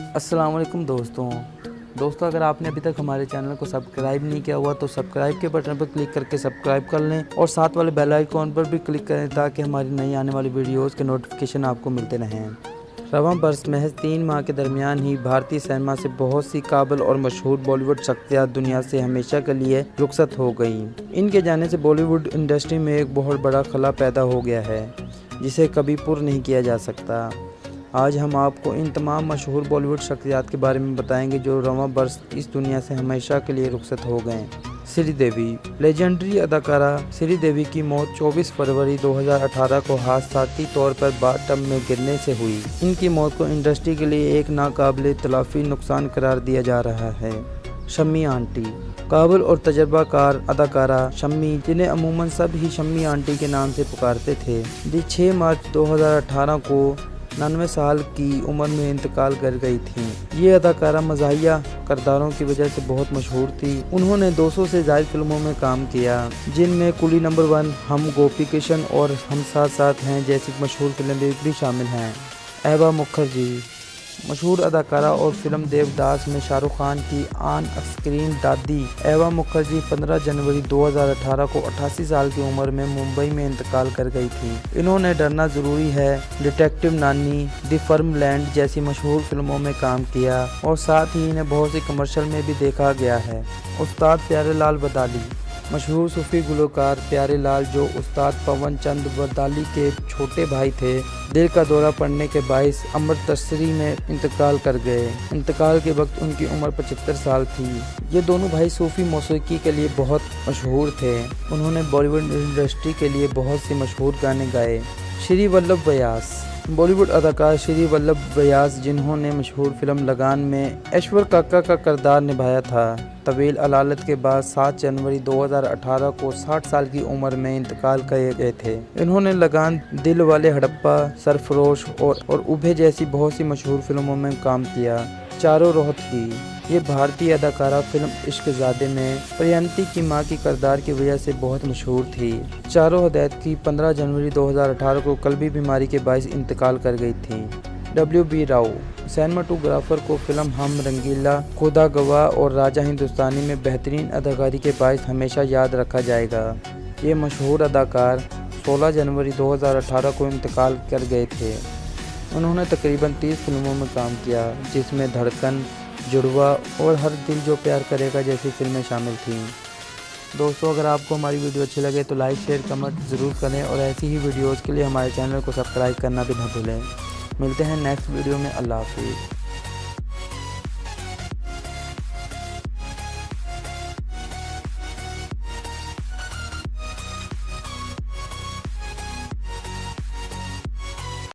अस्सलाम वालेकुम दोस्तों, अगर आपने अभी तक हमारे चैनल को सब्सक्राइब नहीं किया हुआ तो सब्सक्राइब के बटन पर क्लिक करके सब्सक्राइब कर लें और साथ वाले बेल आइकॉन पर भी क्लिक करें ताकि हमारी नई आने वाली वीडियोस के नोटिफिकेशन आपको मिलते रहें। रवां बरस महज 3 माह के दरमियान ही भारतीय सिनेमा से बहुत सी काबिल और मशहूर बॉलीवुड शख्सियात दुनिया से हमेशा के लिए रुखसत हो गईं। इनके जाने से बॉलीवुड इंडस्ट्री में एक बहुत बड़ा खला पैदा हो गया है जिसे कभी पुर नहीं किया जा सकता। आज हम आपको इन तमाम मशहूर बॉलीवुड शख्सियात के बारे में बताएंगे जो रवां बरस इस दुनिया से हमेशा के लिए रुखसत हो गए। श्रीदेवी। लेजेंडरी अदाकारा श्रीदेवी की मौत 24 फरवरी 2018 को हादसाती तौर पर बाथटब में गिरने से हुई। इनकी मौत को इंडस्ट्री के लिए एक नाकाबिले तलाफी नुकसान करार दिया जा रहा है। शम्मी आंटी। काबिल और तजर्बाकार अदाकारा शम्मी, जिन्हें अमूमन सब ही शम्मी आंटी के नाम से पुकारते थे, 6 मार्च 2018 को 99 साल की उम्र में इंतकाल कर गई थी। ये अदाकारा मज़ाहिया किरदारों की वजह से बहुत मशहूर थी। उन्होंने 200 से ज़ायद फिल्मों में काम किया, जिनमें कुली नंबर 1, हम गोपी किशन और हम साथ साथ हैं जैसी मशहूर फिल्में भी शामिल हैं। एबा मुखर्जी। मशहूर अदाकारा और फिल्म देवदास में शाहरुख खान की ऑन स्क्रीन दादी एबा मुखर्जी 15 जनवरी 2018 को 88 साल की उम्र में मुंबई में इंतकाल कर गई थी। इन्होंने डरना ज़रूरी है, डिटेक्टिव नानी, द फर्म लैंड जैसी मशहूर फिल्मों में काम किया और साथ ही इन्हें बहुत सी कमर्शियल में भी देखा गया है। उस्ताद प्यारे लाल बदाली। मशहूर सूफी गुलकार प्यारे लाल, जो उस्ताद पवन चंद बदाली के छोटे भाई थे, दिल का दौरा पड़ने के बाइस अमृतसरी में इंतकाल कर गए। इंतकाल के वक्त उनकी उम्र 75 साल थी। ये दोनों भाई सूफी मौसीकी के लिए बहुत मशहूर थे। उन्होंने बॉलीवुड इंडस्ट्री के लिए बहुत से मशहूर गाने गाए। श्री वल्लभ व्यास। बॉलीवुड अदाकार श्री वल्लभ व्यास, जिन्होंने मशहूर फिल्म लगान में ऐश्वर्य काका का किरदार निभाया था, तवील अलालत के बाद 7 जनवरी 2018 को 60 साल की उम्र में इंतकाल कर गए थे। इन्होंने लगान, दिल वाले हड़प्पा, सरफरोश और उभे जैसी बहुत सी मशहूर फिल्मों में काम किया। चारों रोहतगी। ये भारतीय अदाकारा फिल्म इश्कज़ादे में प्रियंती की मां की किरदार की वजह से बहुत मशहूर थी। चारों हिदायत की 15 जनवरी 2018 को कल्बी बीमारी के बायस इंतकाल कर गई थी। W.B. राव। सिनेमाटोग्राफर को फिल्म हम रंगीला, खुदा गवाह और राजा हिंदुस्तानी में बेहतरीन अदाकारी के बायस हमेशा याद रखा जाएगा। ये मशहूर अदाकार 16 जनवरी 2018 को इंतकाल कर गए थे। उन्होंने तकरीबन 30 फिल्मों में काम किया, जिसमें धड़कन, जुड़वा और हर दिल जो प्यार करेगा जैसी फिल्में शामिल थीं। दोस्तों, अगर आपको हमारी वीडियो अच्छी लगे तो लाइक, शेयर, कमेंट ज़रूर करें और ऐसी ही वीडियोज़ के लिए हमारे चैनल को सब्सक्राइब करना भी ना भूलें। मिलते हैं नेक्स्ट वीडियो में। अल्लाह हाफिज़।